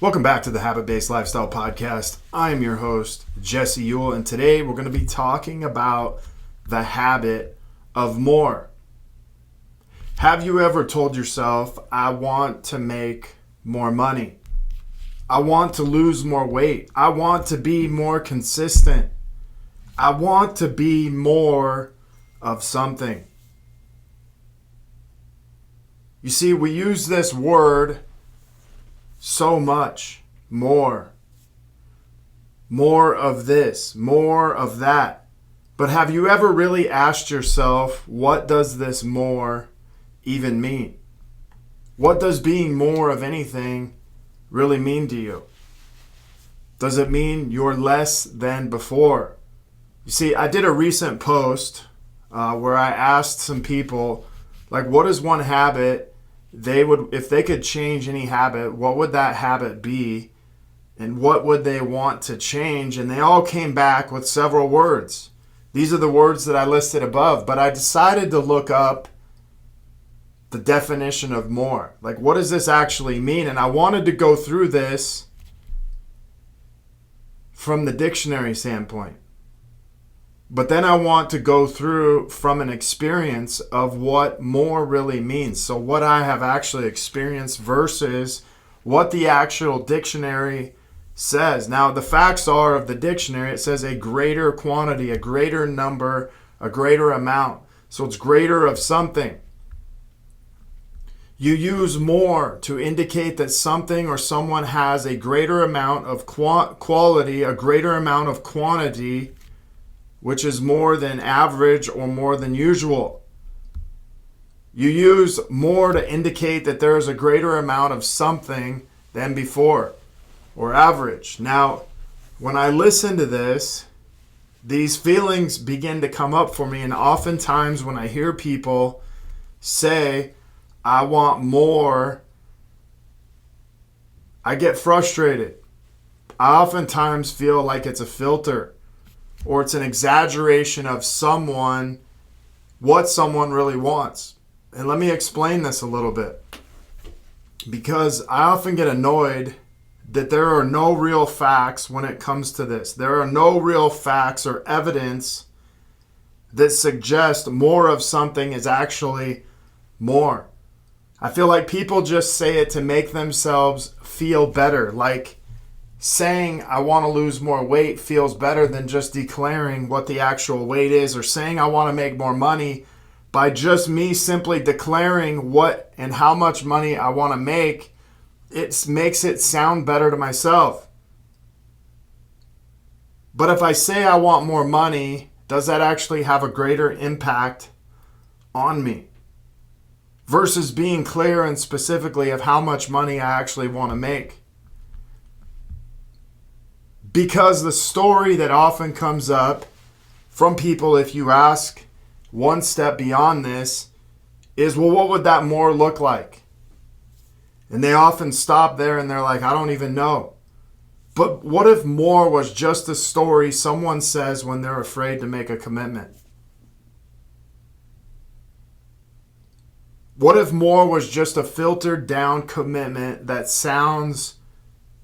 Welcome back to the Habit-Based Lifestyle Podcast. I am your host, Jesse Ewell, and today we're going to be talking about the habit of more. Have you ever told yourself, I want to make more money? I want to lose more weight. I want to be more consistent. I want to be more of something. You see, we use this word so much. More of this, more of that. But have you ever really asked yourself, what does this more even mean? What does being more of anything really mean to you? Does it mean you're less than before? You see, I did a recent post where I asked some people, like, what is one habit they would, if they could change any habit, what would that habit be? And what would they want to change? And they all came back with several words. These are the words that I listed above, but I decided to look up the definition of more. Like, what does this actually mean? And I wanted to go through this from the dictionary standpoint. But then I want to go through from an experience of what more really means. So what I have actually experienced versus what the actual dictionary says. Now, the facts are of the dictionary, it says a greater quantity, a greater number, a greater amount. So it's greater of something. You use more to indicate that something or someone has a greater amount of quality, a greater amount of quantity, which is more than average or more than usual. You use more to indicate that there is a greater amount of something than before, or average. Now, when I listen to this, these feelings begin to come up for me, and oftentimes when I hear people say, I want more, I get frustrated. I oftentimes feel like it's a filter, or it's an exaggeration of what someone really wants. And let me explain this a little bit. Because I often get annoyed that there are no real facts when it comes to this. There are no real facts or evidence that suggest more of something is actually more. I feel like people just say it to make themselves feel better. Like, saying I want to lose more weight feels better than just declaring what the actual weight is, or saying I want to make more money by just me simply declaring what and how much money I want to make. It makes it sound better to myself. But if I say I want more money, does that actually have a greater impact on me? Versus being clear and specifically of how much money I actually want to make. Because the story that often comes up from people, if you ask one step beyond this, is, well, what would that more look like? And they often stop there and they're like, I don't even know. But what if more was just a story someone says when they're afraid to make a commitment? What if more was just a filtered down commitment that sounds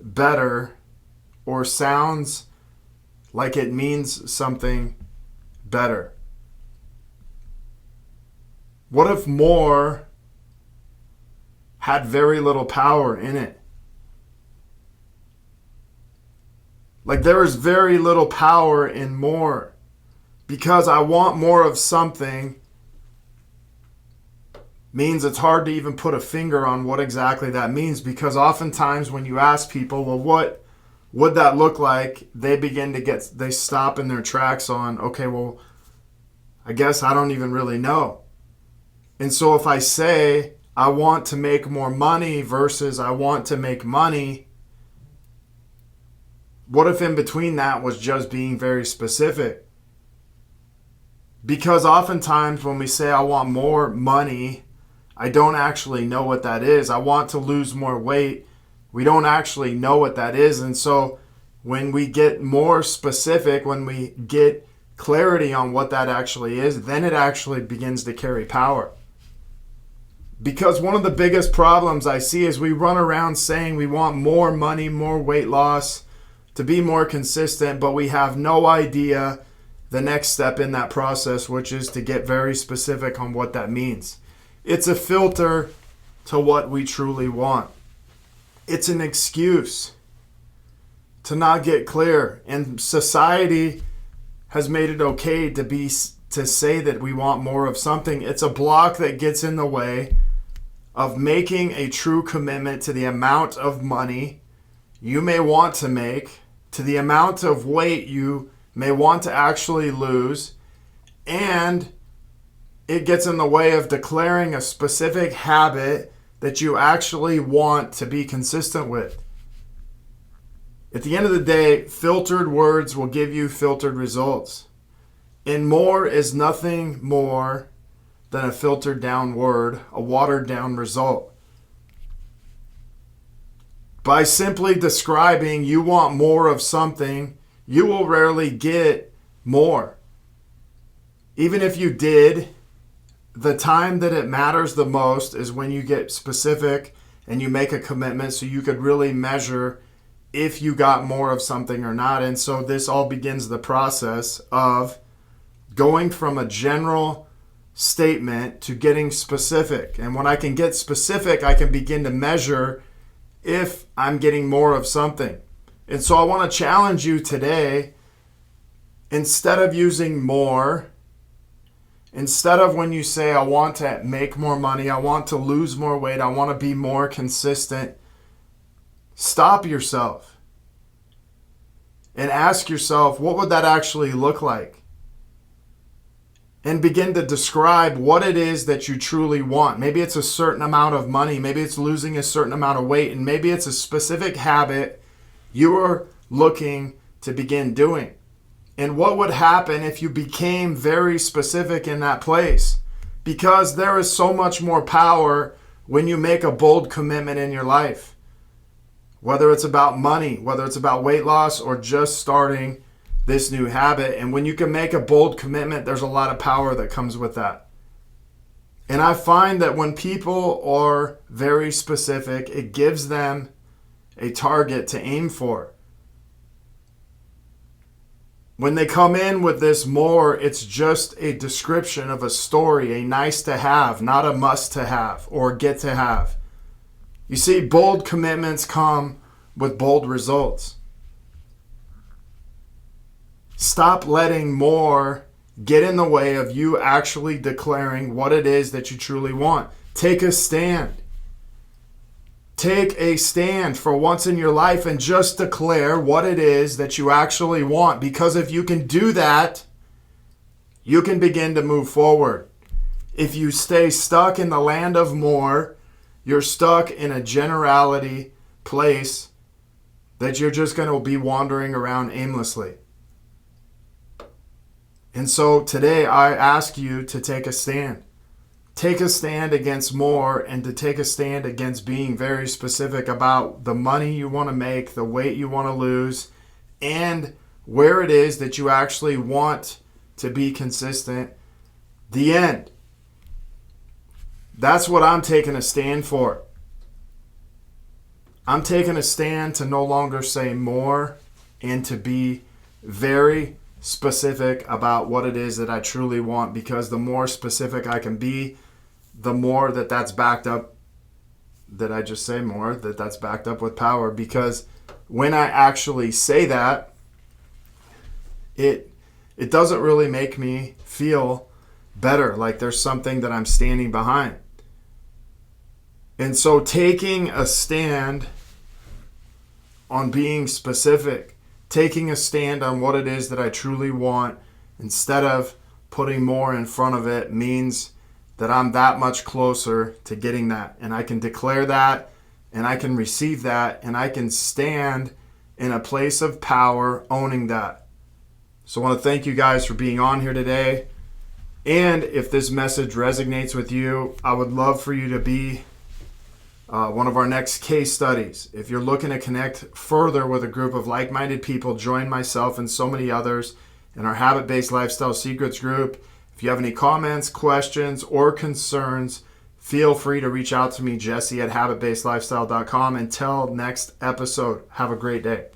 better, or sounds like it means something better? What if more had very little power in it? Like, there is very little power in more. Because I want more of something means it's hard to even put a finger on what exactly that means. Because oftentimes when you ask people, well, what would that look like? They stop in their tracks on, okay, well, I guess I don't even really know. And so if I say I want to make more money versus I want to make money, what if in between that was just being very specific? Because oftentimes when we say I want more money, I don't actually know what that is. I want to lose more weight. We don't actually know what that is. And so when we get more specific, when we get clarity on what that actually is, then it actually begins to carry power. Because one of the biggest problems I see is we run around saying we want more money, more weight loss, to be more consistent, but we have no idea the next step in that process, which is to get very specific on what that means. It's a filter to what we truly want. It's an excuse to not get clear. And society has made it okay to say that we want more of something. It's a block that gets in the way of making a true commitment to the amount of money you may want to make, to the amount of weight you may want to actually lose, and it gets in the way of declaring a specific habit that you actually want to be consistent with. At the end of the day, filtered words will give you filtered results. And more is nothing more than a filtered down word, a watered down result. By simply describing you want more of something, you will rarely get more. Even if you did, the time that it matters the most is when you get specific and you make a commitment so you could really measure if you got more of something or not. And so this all begins the process of going from a general statement to getting specific. And when I can get specific, I can begin to measure if I'm getting more of something. And so I want to challenge you today, instead of using more, instead of when you say, I want to make more money, I want to lose more weight, I want to be more consistent, stop yourself and ask yourself, what would that actually look like? And begin to describe what it is that you truly want. Maybe it's a certain amount of money. Maybe it's losing a certain amount of weight. And maybe it's a specific habit you are looking to begin doing. And what would happen if you became very specific in that place? Because there is so much more power when you make a bold commitment in your life. Whether it's about money, whether it's about weight loss, or just starting this new habit. And when you can make a bold commitment, there's a lot of power that comes with that. And I find that when people are very specific, it gives them a target to aim for. When they come in with this more, it's just a description of a story, a nice to have, not a must to have or get to have. You see, bold commitments come with bold results. Stop letting more get in the way of you actually declaring what it is that you truly want. Take a stand. Take a stand for once in your life and just declare what it is that you actually want. Because if you can do that, you can begin to move forward. If you stay stuck in the land of more, you're stuck in a generality place that you're just going to be wandering around aimlessly. And so today I ask you to take a stand. Take a stand against more, and to take a stand against being very specific about the money you want to make, the weight you want to lose, and where it is that you actually want to be consistent. The end. That's what I'm taking a stand for. I'm taking a stand to no longer say more and to be very specific about what it is that I truly want, because the more specific I can be, the more that's backed up, that I just say more, that's backed up with power. Because when I actually say that, it doesn't really make me feel better, like there's something that I'm standing behind. And so taking a stand on being specific, taking a stand on what it is that I truly want, instead of putting more in front of it, means that I'm that much closer to getting that. And I can declare that, and I can receive that, and I can stand in a place of power owning that. So I want to thank you guys for being on here today. And if this message resonates with you, I would love for you to be one of our next case studies. If you're looking to connect further with a group of like-minded people, join myself and so many others in our Habit-Based Lifestyle Secrets group. If you have any comments, questions, or concerns, feel free to reach out to me, Jesse at habitbasedlifestyle.com. Until next episode, have a great day.